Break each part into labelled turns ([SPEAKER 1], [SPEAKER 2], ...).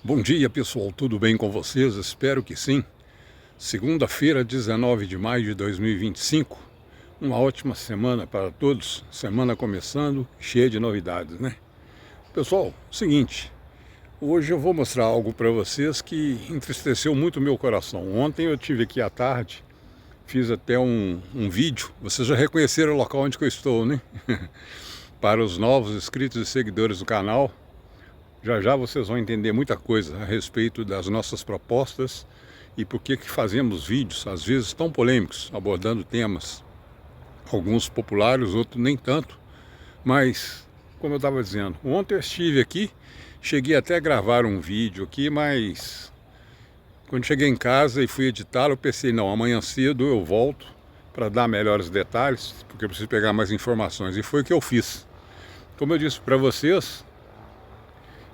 [SPEAKER 1] Bom dia, pessoal, tudo bem com vocês? Espero que sim. Segunda-feira, 19 de maio de 2025. Uma ótima semana para todos. Semana começando, cheia de novidades, né? Pessoal, seguinte, hoje eu vou mostrar algo para vocês que entristeceu muito o meu coração. Ontem eu tive aqui à tarde, fiz até um vídeo. Vocês já reconheceram o local onde que eu estou, né? Para os novos inscritos e seguidores do canal, já vocês vão entender muita coisa a respeito das nossas propostas e por que fazemos vídeos, às vezes tão polêmicos, abordando temas, alguns populares, outros nem tanto. Mas, como eu estava dizendo, ontem eu estive aqui, cheguei até a gravar um vídeo aqui, mas quando cheguei em casa e fui editá-lo, eu pensei, não, amanhã cedo eu volto para dar melhores detalhes, porque eu preciso pegar mais informações, e foi o que eu fiz. Como eu disse para vocês,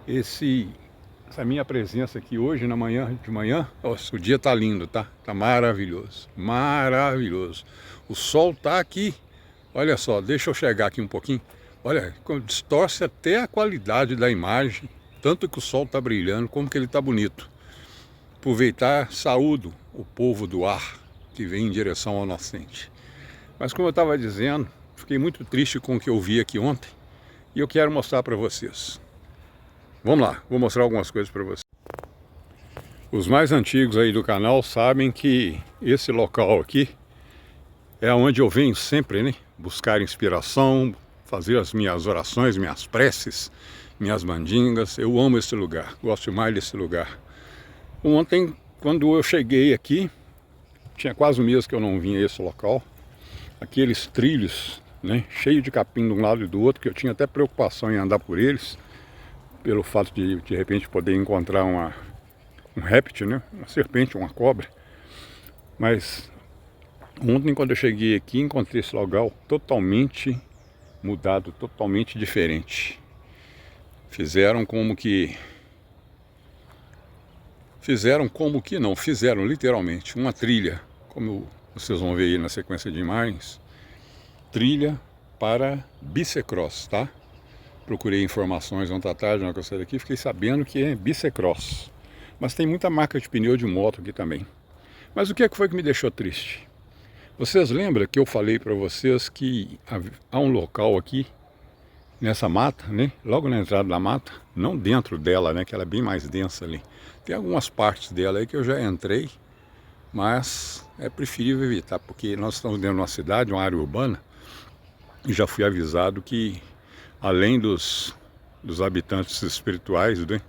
[SPEAKER 1] essa minha presença aqui hoje de manhã, nossa, o dia tá lindo, tá? Tá maravilhoso, maravilhoso. O sol tá aqui, olha só, deixa eu chegar aqui um pouquinho. Olha, distorce até a qualidade da imagem, tanto que o sol tá brilhando, como que ele tá bonito. Aproveitar, saúdo o povo do ar que vem em direção ao nascente. Mas como eu estava dizendo, fiquei muito triste com o que eu vi aqui ontem e eu quero mostrar para vocês. Vamos lá, vou mostrar algumas coisas para vocês. Os mais antigos aí do canal sabem que esse local aqui é onde eu venho sempre, né? Buscar inspiração, fazer as minhas orações, minhas preces, minhas mandingas. Eu amo esse lugar, gosto mais desse lugar. Ontem, quando eu cheguei aqui, tinha quase um mês que eu não vinha a esse local. Aqueles trilhos, né? Cheio de capim de um lado e do outro, que eu tinha até preocupação em andar por eles, pelo fato de repente poder encontrar um réptil, né? Uma serpente, uma cobra. Mas ontem, quando eu cheguei aqui, encontrei esse local totalmente mudado, totalmente diferente. Fizeram como que não, fizeram literalmente uma trilha, como vocês vão ver aí na sequência de imagens, trilha para bicicross, tá? Procurei informações ontem à tarde, na hora que eu saí daqui, fiquei sabendo que é bicicross. Mas tem muita marca de pneu de moto aqui também. Mas o que foi que me deixou triste? Vocês lembram que eu falei para vocês que há um local aqui, nessa mata, né? Logo na entrada da mata, não dentro dela, né? Que ela é bem mais densa ali. Tem algumas partes dela aí que eu já entrei, mas é preferível evitar, porque nós estamos dentro de uma cidade, uma área urbana, e já fui avisado que além dos habitantes espirituais, né,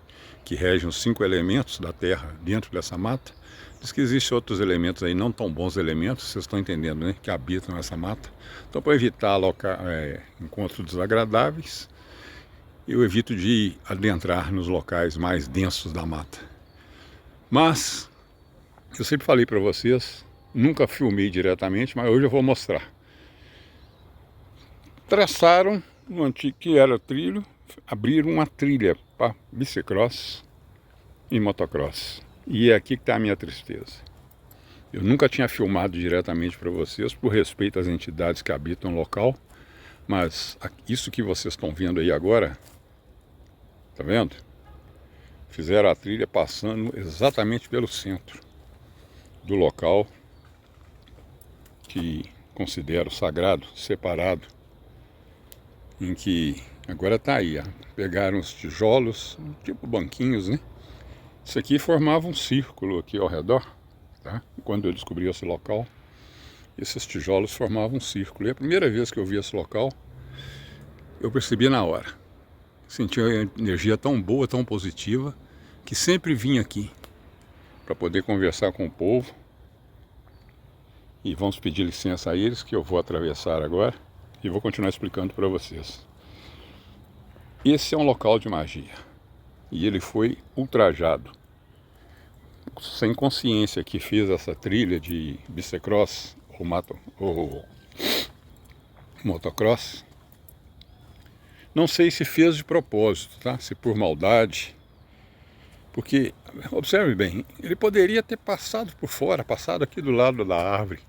[SPEAKER 1] que regem os 5 elementos da terra dentro dessa mata, diz que existem outros elementos aí, não tão bons elementos, vocês estão entendendo, né, que habitam essa mata. Então, para evitar encontros desagradáveis, eu evito de adentrar nos locais mais densos da mata. Mas, eu sempre falei para vocês, nunca filmei diretamente, mas hoje eu vou mostrar. Traçaram no antigo que era trilho, abriram uma trilha para bicicross e motocross. E é aqui que está a minha tristeza. Eu nunca tinha filmado diretamente para vocês, por respeito às entidades que habitam o local, mas isso que vocês estão vendo aí agora, tá vendo? Fizeram a trilha passando exatamente pelo centro do local que considero sagrado, separado, em que agora está aí, ó. Pegaram os tijolos, tipo banquinhos, né? Isso aqui formava um círculo aqui ao redor, tá? Quando eu descobri esse local, esses tijolos formavam um círculo. E a primeira vez que eu vi esse local, eu percebi na hora. Senti uma energia tão boa, tão positiva, que sempre vim aqui para poder conversar com o povo. E vamos pedir licença a eles, que eu vou atravessar agora e vou continuar explicando para vocês. Esse é um local de magia e ele foi ultrajado. Sem consciência que fez essa trilha de bicicross ou motocross, não sei se fez de propósito, tá? Se por maldade, porque, observe bem, ele poderia ter passado por fora, passado aqui do lado da árvore,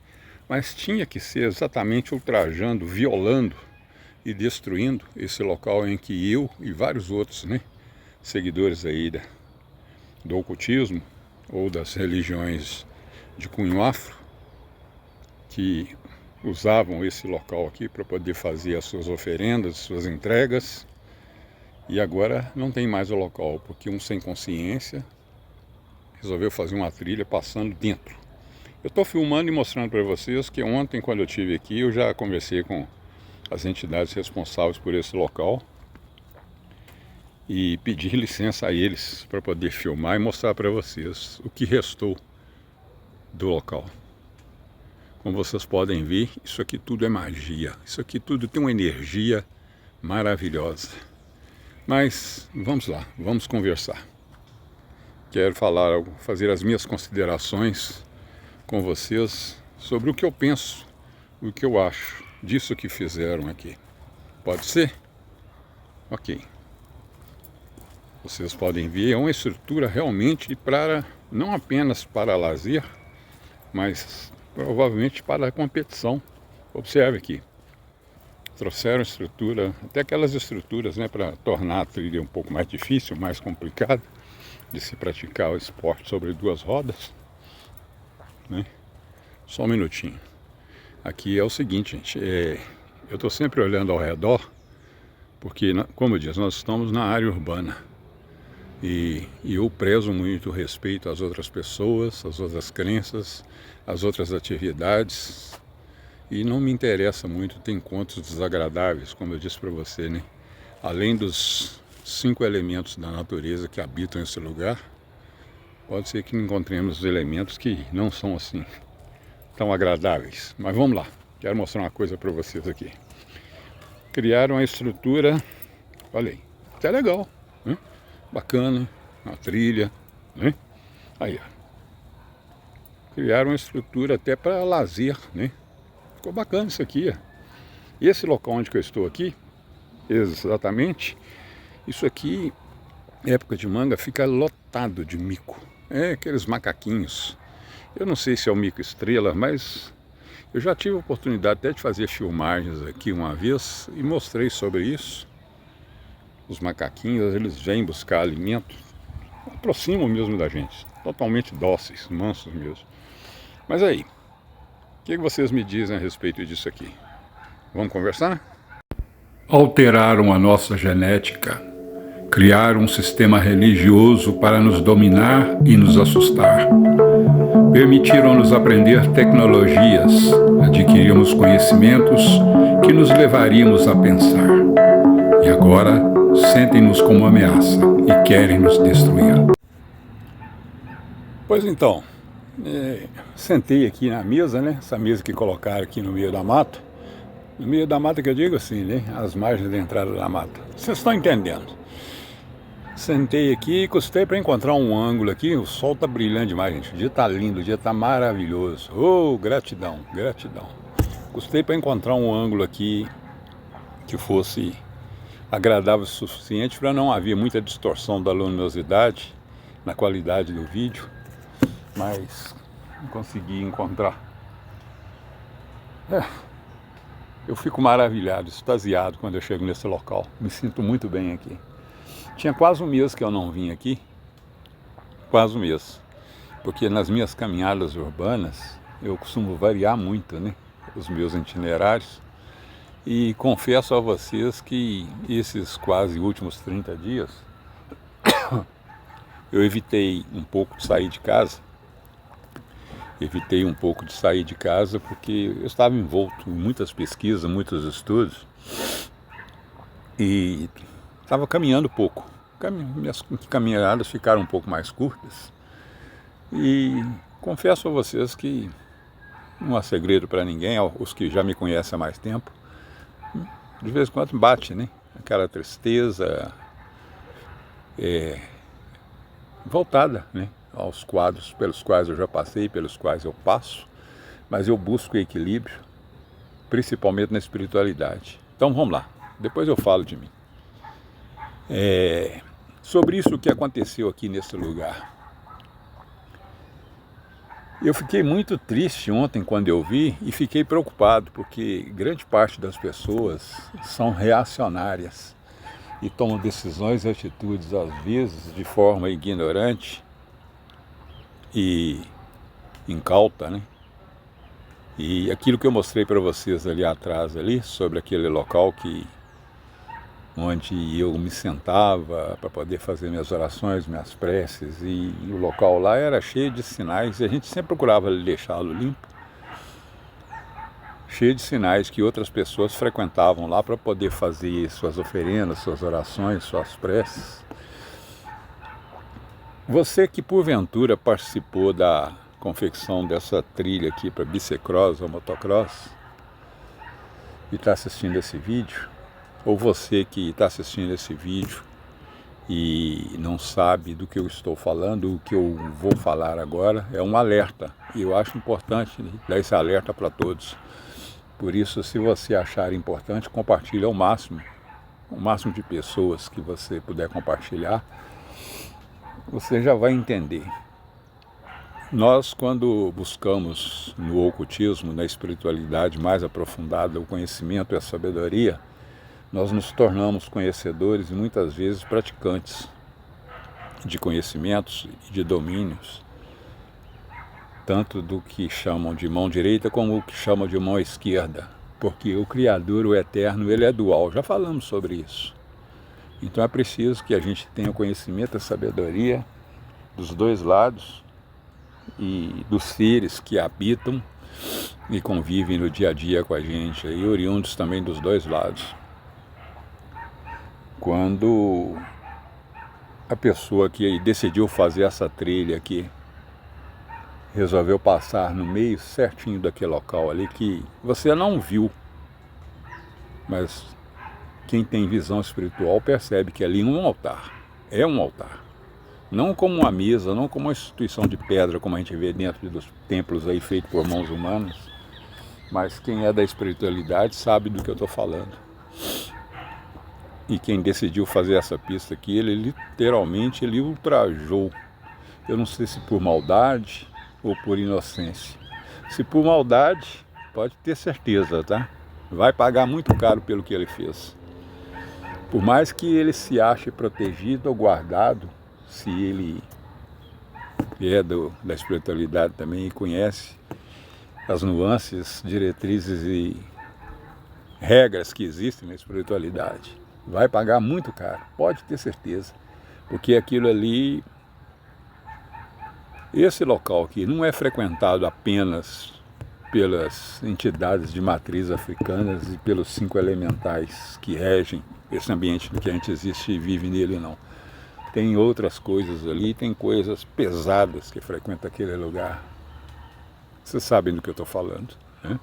[SPEAKER 1] mas tinha que ser exatamente ultrajando, violando e destruindo esse local em que eu e vários outros, né, seguidores aí do ocultismo ou das religiões de cunho afro, que usavam esse local aqui para poder fazer as suas oferendas, suas entregas, e agora não tem mais o local, porque um sem consciência resolveu fazer uma trilha passando dentro. Eu estou filmando e mostrando para vocês que ontem, quando eu estive aqui, eu já conversei com as entidades responsáveis por esse local e pedi licença a eles para poder filmar e mostrar para vocês o que restou do local. Como vocês podem ver, isso aqui tudo é magia, isso aqui tudo tem uma energia maravilhosa. Mas vamos lá, vamos conversar. Quero fazer as minhas considerações com vocês sobre o que eu penso, o que eu acho disso que fizeram aqui. Pode ser? Ok. Vocês podem ver, é uma estrutura realmente não apenas para lazer, mas provavelmente para a competição. Observe aqui. Trouxeram estrutura, até aquelas estruturas, né, para tornar a trilha um pouco mais difícil, mais complicada de se praticar o esporte sobre duas rodas, né? Só um minutinho. Aqui é o seguinte, gente, eu estou sempre olhando ao redor, porque, como eu disse, nós estamos na área urbana. E eu prezo muito o respeito às outras pessoas, às outras crenças, às outras atividades. E não me interessa muito ter encontros desagradáveis, como eu disse para você, né? Além dos 5 elementos da natureza que habitam esse lugar, pode ser que encontremos elementos que não são assim tão agradáveis. Mas vamos lá, quero mostrar uma coisa para vocês aqui. Criaram a estrutura, falei, até legal, né? Bacana, uma trilha, né? Aí, ó. Criaram uma estrutura até para lazer, né? Ficou bacana isso aqui, ó. E esse local onde que eu estou aqui, exatamente, isso aqui, época de manga, fica lotado de mico. É aqueles macaquinhos. Eu não sei se é o mico estrela, mas eu já tive a oportunidade até de fazer filmagens aqui uma vez e mostrei sobre isso. Os macaquinhos, eles vêm buscar alimento, aproximam mesmo da gente, totalmente dóceis, mansos mesmo. Mas aí, o que vocês me dizem a respeito disso aqui? Vamos conversar? Alteraram a nossa genética, criaram um sistema religioso para nos dominar e nos assustar. Permitiram-nos aprender tecnologias, adquirimos conhecimentos que nos levaríamos a pensar. E agora sentem-nos como ameaça e querem nos destruir. Pois então, sentei aqui na mesa, né? Essa mesa que colocaram aqui no meio da mata. No meio da mata que eu digo assim, né? As margens da entrada da mata. Vocês estão entendendo? Sentei aqui e custei para encontrar um ângulo aqui. O sol tá brilhando demais, gente. O dia tá lindo, o dia tá maravilhoso. Oh, gratidão, gratidão. Custei para encontrar um ângulo aqui que fosse agradável o suficiente para não haver muita distorção da luminosidade na qualidade do vídeo, mas não consegui encontrar. Eu fico maravilhado, extasiado quando eu chego nesse local. Me sinto muito bem aqui. Tinha quase um mês que eu não vim aqui, quase um mês, porque nas minhas caminhadas urbanas eu costumo variar muito, né, os meus itinerários. E confesso a vocês que esses quase últimos 30 dias eu evitei um pouco de sair de casa. Porque eu estava envolto em muitas pesquisas, muitos estudos e estava caminhando pouco. Minhas caminhadas ficaram um pouco mais curtas. E confesso a vocês que não há segredo para ninguém, os que já me conhecem há mais tempo, de vez em quando bate, né? Aquela tristeza voltada, né? Aos quadros pelos quais eu já passei, pelos quais eu passo, mas eu busco equilíbrio, principalmente na espiritualidade. Então vamos lá, depois eu falo de mim. Sobre isso que aconteceu aqui nesse lugar. Eu fiquei muito triste ontem quando eu vi e fiquei preocupado, porque grande parte das pessoas são reacionárias e tomam decisões e atitudes, às vezes, de forma ignorante, e incauta, né? E aquilo que eu mostrei para vocês ali atrás, ali, sobre aquele local onde eu me sentava para poder fazer minhas orações, minhas preces, e o local lá era cheio de sinais, e a gente sempre procurava deixá-lo limpo, cheio de sinais que outras pessoas frequentavam lá para poder fazer suas oferendas, suas orações, suas preces. Você que porventura participou da confecção dessa trilha aqui para bicicross ou motocross e está assistindo esse vídeo, ou você que está assistindo esse vídeo e não sabe do que eu estou falando, o que eu vou falar agora é um alerta, e eu acho importante dar esse alerta para todos. Por isso, se você achar importante, compartilhe ao máximo, o máximo de pessoas que você puder compartilhar, você já vai entender. Nós, quando buscamos no ocultismo, na espiritualidade mais aprofundada, o conhecimento e a sabedoria, nós nos tornamos conhecedores e muitas vezes praticantes de conhecimentos e de domínios, tanto do que chamam de mão direita como o que chamam de mão esquerda, porque o Criador, o Eterno, ele é dual, já falamos sobre isso. Então é preciso que a gente tenha o conhecimento e a sabedoria dos dois lados e dos seres que habitam e convivem no dia a dia com a gente, e oriundos também dos dois lados. Quando a pessoa que decidiu fazer essa trilha aqui resolveu passar no meio certinho daquele local ali que você não viu, mas quem tem visão espiritual percebe que ali é um altar, é um altar. Não como uma mesa, não como uma instituição de pedra, como a gente vê dentro dos templos aí feitos por mãos humanas, mas quem é da espiritualidade sabe do que eu estou falando. E quem decidiu fazer essa pista aqui, ele literalmente ultrajou. Eu não sei se por maldade ou por inocência. Se por maldade, pode ter certeza, tá? Vai pagar muito caro pelo que ele fez. Por mais que ele se ache protegido ou guardado, se ele é da espiritualidade também e conhece as nuances, diretrizes e regras que existem na espiritualidade, vai pagar muito caro, pode ter certeza, porque aquilo ali, esse local aqui não é frequentado apenas pelas entidades de matriz africanas e pelos 5 elementais que regem esse ambiente que a gente existe e vive nele, não. Tem outras coisas ali, tem coisas pesadas que frequentam aquele lugar. Vocês sabem do que eu estou falando, né?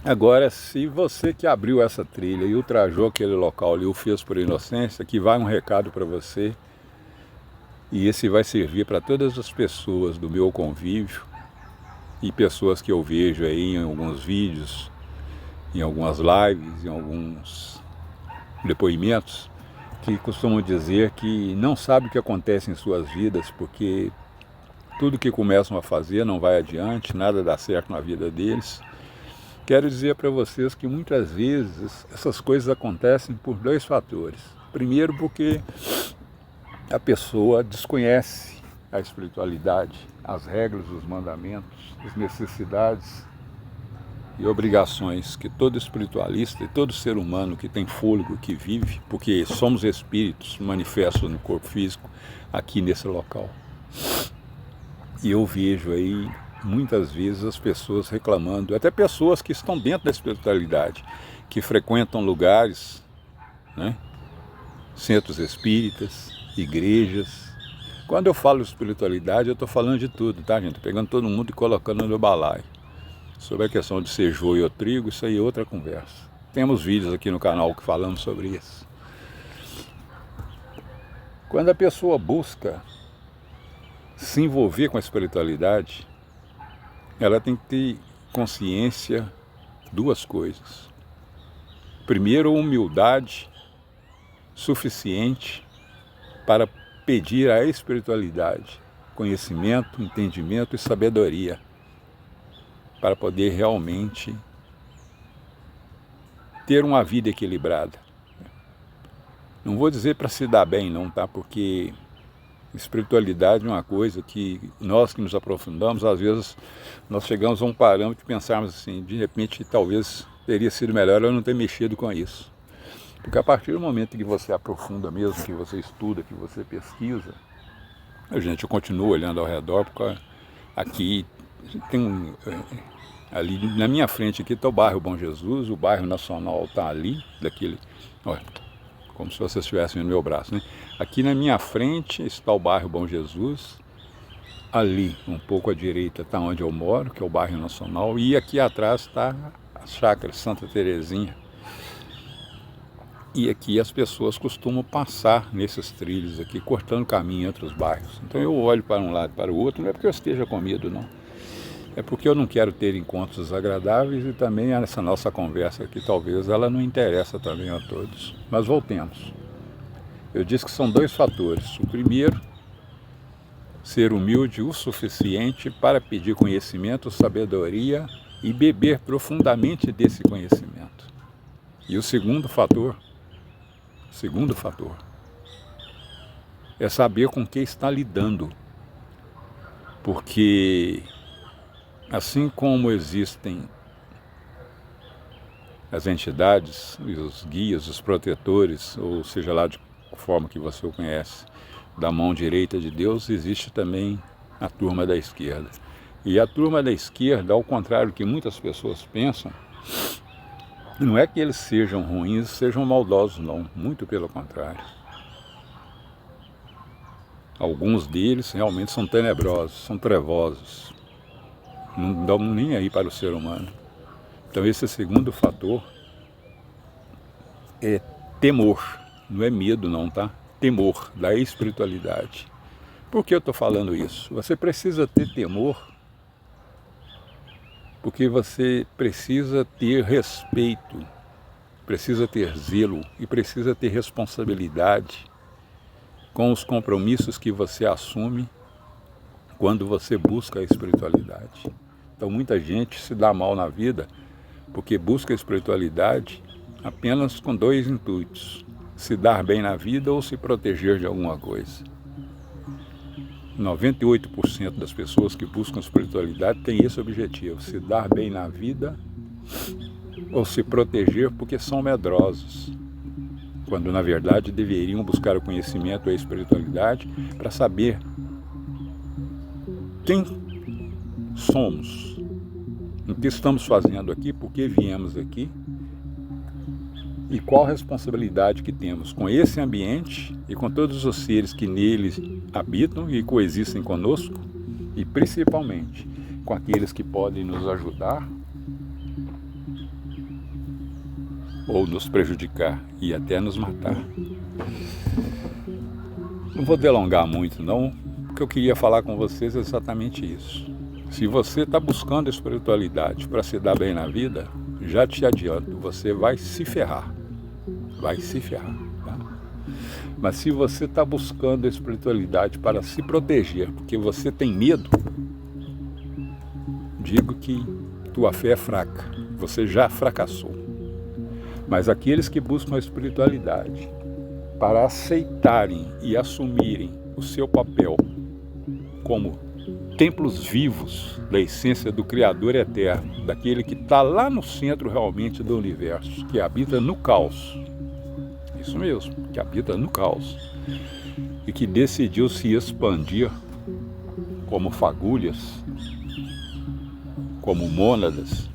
[SPEAKER 1] Agora, se você que abriu essa trilha e ultrajou aquele local ali, o fez por inocência, aqui vai um recado para você, e esse vai servir para todas as pessoas do meu convívio e pessoas que eu vejo aí em alguns vídeos, em algumas lives, em alguns depoimentos, que costumam dizer que não sabe o que acontece em suas vidas, porque tudo que começam a fazer não vai adiante, nada dá certo na vida deles. Quero dizer para vocês que muitas vezes essas coisas acontecem por 2 fatores. Primeiro, porque a pessoa desconhece a espiritualidade, as regras, os mandamentos, as necessidades e obrigações que todo espiritualista e todo ser humano que tem fôlego, que vive, porque somos espíritos manifestos no corpo físico aqui nesse local. E eu vejo aí muitas vezes as pessoas reclamando, até pessoas que estão dentro da espiritualidade, que frequentam lugares, né, centros espíritas, igrejas. Quando eu falo espiritualidade, eu estou falando de tudo, tá, gente? Pegando todo mundo e colocando no balaio. Sobre a questão de ser joio ou trigo, isso aí é outra conversa. Temos vídeos aqui no canal que falamos sobre isso. Quando a pessoa busca se envolver com a espiritualidade, ela tem que ter consciência 2 coisas. Primeiro, humildade suficiente para pedir à espiritualidade conhecimento, entendimento e sabedoria, para poder realmente ter uma vida equilibrada. Não vou dizer para se dar bem não, tá? Porque Espiritualidade é uma coisa que nós que nos aprofundamos, às vezes nós chegamos a um parâmetro de pensarmos assim, de repente talvez teria sido melhor eu não ter mexido com isso. Porque a partir do momento que você aprofunda mesmo, que você estuda, que você pesquisa, gente, eu continuo olhando ao redor, porque aqui tem ali na minha frente aqui está o bairro Bom Jesus, o bairro Nacional está ali, daquele, olha, como se vocês estivessem no meu braço, né? Aqui na minha frente está o bairro Bom Jesus, ali um pouco à direita está onde eu moro, que é o bairro Nacional, e aqui atrás está a chácara Santa Terezinha. E aqui as pessoas costumam passar nesses trilhos aqui, cortando caminho entre os bairros. Então eu olho para um lado e para o outro, não é porque eu esteja com medo, não. É porque eu não quero ter encontros agradáveis e também essa nossa conversa aqui, talvez ela não interessa também a todos. Mas voltemos. Eu disse que são 2 fatores. O primeiro, ser humilde o suficiente para pedir conhecimento, sabedoria e beber profundamente desse conhecimento. E o segundo fator é saber com quem está lidando. Porque assim como existem as entidades, os guias, os protetores, ou seja lá de forma que você o conhece, da mão direita de Deus, existe também a turma da esquerda. E a turma da esquerda, ao contrário do que muitas pessoas pensam, não é que eles sejam ruins, sejam maldosos, não. Muito pelo contrário. Alguns deles realmente são tenebrosos, são trevosos. Não dão nem aí para o ser humano. Então esse segundo fator é temor. Não é medo não, tá? Temor da espiritualidade. Por que eu estou falando isso? Você precisa ter temor porque você precisa ter respeito, precisa ter zelo e precisa ter responsabilidade com os compromissos que você assume quando você busca a espiritualidade. Então muita gente se dá mal na vida porque busca a espiritualidade apenas com 2 intuitos: se dar bem na vida ou se proteger de alguma coisa. 98% das pessoas que buscam espiritualidade têm esse objetivo: se dar bem na vida ou se proteger porque são medrosos, quando na verdade deveriam buscar o conhecimento e a espiritualidade para saber quem somos, o que estamos fazendo aqui, por que viemos aqui e qual a responsabilidade que temos com esse ambiente e com todos os seres que nele habitam e coexistem conosco, e principalmente com aqueles que podem nos ajudar ou nos prejudicar e até nos matar. Não vou delongar muito não, porque eu queria falar com vocês exatamente isso. Se você está buscando a espiritualidade para se dar bem na vida, já te adianto, você vai se ferrar. Vai se ferrar, tá? Mas se você está buscando a espiritualidade para se proteger, porque você tem medo, digo que tua fé é fraca, você já fracassou. Mas aqueles que buscam a espiritualidade para aceitarem e assumirem o seu papel como templos vivos da essência do Criador eterno, daquele que está lá no centro realmente do universo, que habita no caos, isso mesmo, que habita no caos, e que decidiu se expandir como fagulhas, como mônadas,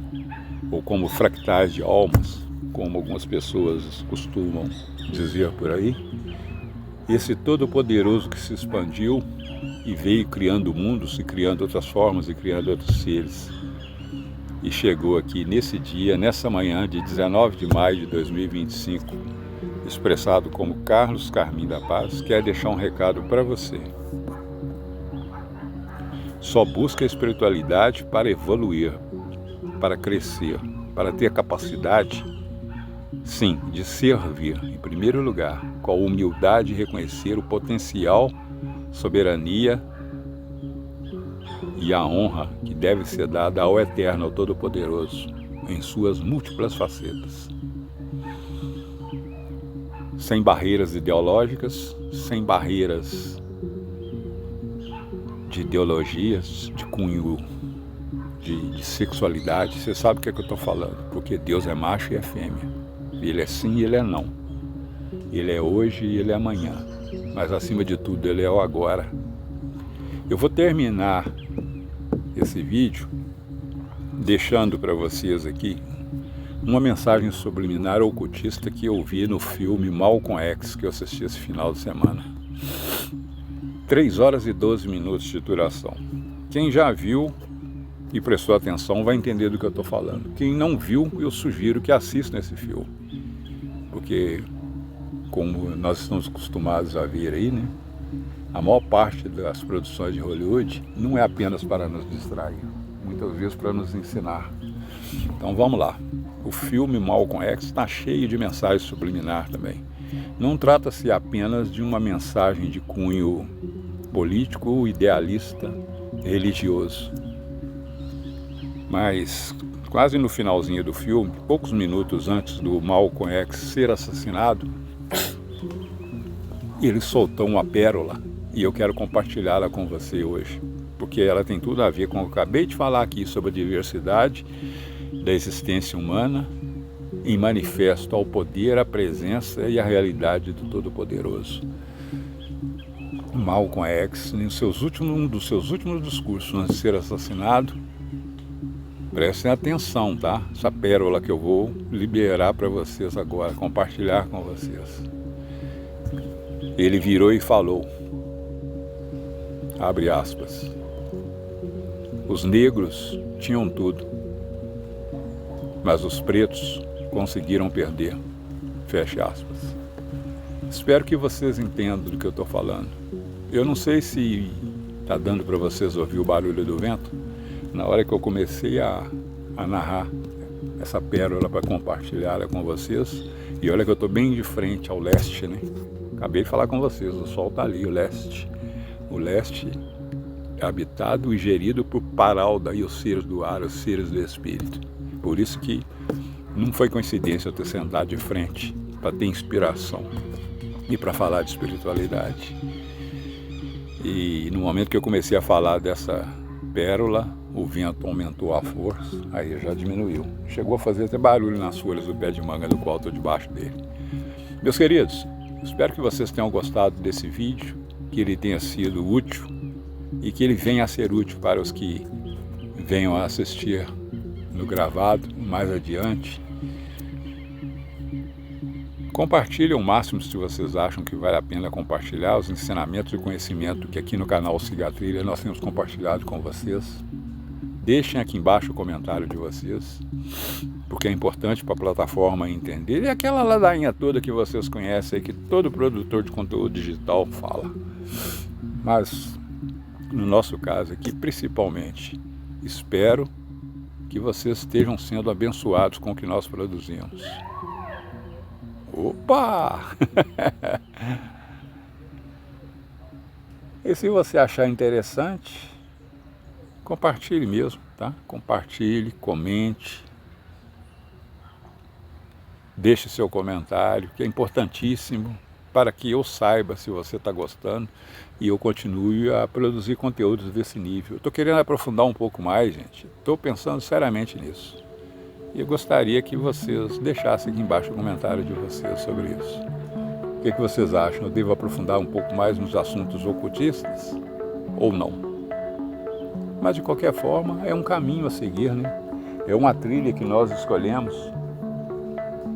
[SPEAKER 1] ou como fractais de almas, como algumas pessoas costumam dizer por aí. Esse Todo-Poderoso que se expandiu e veio criando mundos, e criando outras formas, e criando outros seres, e chegou aqui nesse dia, nessa manhã de 19 de maio de 2025, expressado como Carlos Carmim da Paz, quer deixar um recado para você. Só busca a espiritualidade para evoluir, para crescer, para ter a capacidade, sim, de servir, em primeiro lugar, com a humildade de reconhecer o potencial, soberania e a honra que deve ser dada ao Eterno, ao Todo-Poderoso, em suas múltiplas facetas. Sem barreiras ideológicas, sem barreiras de ideologias, de cunho de sexualidade, você sabe o que é que eu estou falando, porque Deus é macho e é fêmea, Ele é sim e Ele é não, Ele é hoje e Ele é amanhã, mas acima de tudo Ele é o agora. Eu vou terminar esse vídeo deixando para vocês aqui uma mensagem subliminar ocultista que eu vi no filme Malcolm X, que eu assisti esse final de semana. 3 horas e 12 minutos de duração. Quem já viu e prestou atenção vai entender do que eu estou falando. Quem não viu, eu sugiro que assista esse filme. Porque, como nós estamos acostumados a ver aí, né? A maior parte das produções de Hollywood não é apenas para nos distrair, muitas vezes para nos ensinar. Então vamos lá. O filme Malcolm X está cheio de mensagens subliminar também. Não trata-se apenas de uma mensagem de cunho político, idealista, religioso. Mas quase no finalzinho do filme, poucos minutos antes do Malcolm X ser assassinado, ele soltou uma pérola e eu quero compartilhá-la com você hoje, porque ela tem tudo a ver com o que eu acabei de falar aqui sobre a diversidade da existência humana em manifesto ao poder, à presença e à realidade do Todo-Poderoso. Malcolm X, um dos seus últimos discursos antes de ser assassinado, prestem atenção, tá? Essa pérola que eu vou liberar para vocês agora, compartilhar com vocês. Ele virou e falou, abre aspas, os negros tinham tudo, mas os pretos conseguiram perder, fecha aspas. Espero que vocês entendam do que eu estou falando. Eu não sei se está dando para vocês ouvir o barulho do vento. Na hora que eu comecei a narrar essa pérola para compartilhar com vocês, e olha que eu estou bem de frente ao leste, né? Acabei de falar com vocês, o sol está ali, o leste. O leste é habitado e gerido por Paralda e os seres do ar, os seres do espírito. Por isso que não foi coincidência eu ter sentado de frente para ter inspiração e para falar de espiritualidade. E no momento que eu comecei a falar dessa pérola, o vento aumentou a força, aí já diminuiu. Chegou a fazer até barulho nas folhas do pé de manga do qual estou debaixo dele. Meus queridos, espero que vocês tenham gostado desse vídeo, que ele tenha sido útil e que ele venha a ser útil para os que venham a assistir no gravado mais adiante. Compartilhem o máximo se vocês acham que vale a pena compartilhar os ensinamentos e conhecimento que aqui no canal Siga a Trilha nós temos compartilhado com vocês. Deixem aqui embaixo o comentário de vocês, porque é importante para a plataforma entender. E aquela ladainha toda que vocês conhecem, que todo produtor de conteúdo digital fala. Mas, no nosso caso aqui, principalmente, espero que vocês estejam sendo abençoados com o que nós produzimos. Opa! E se você achar interessante, compartilhe mesmo, tá? Compartilhe, comente, deixe seu comentário, que é importantíssimo para que eu saiba se você está gostando e eu continue a produzir conteúdos desse nível. Estou querendo aprofundar um pouco mais, gente. Estou pensando seriamente nisso. E eu gostaria que vocês deixassem aqui embaixo o comentário de vocês sobre isso. O que vocês acham? Eu devo aprofundar um pouco mais nos assuntos ocultistas ou não? Mas de qualquer forma, é um caminho a seguir, né? É uma trilha que nós escolhemos.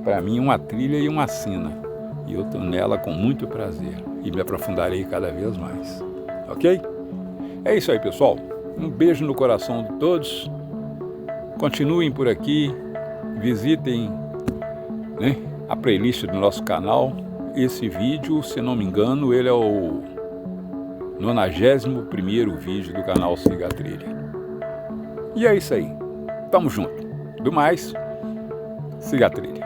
[SPEAKER 1] Para mim, uma trilha e uma sina. E eu estou nela com muito prazer. E me aprofundarei cada vez mais. Ok? É isso aí, pessoal. Um beijo no coração de todos. Continuem por aqui. Visitem, né, a playlist do nosso canal. Esse vídeo, se não me engano, ele é o 91º vídeo do canal Siga a Trilha. E é isso aí. Tamo junto. Do mais, siga a trilha.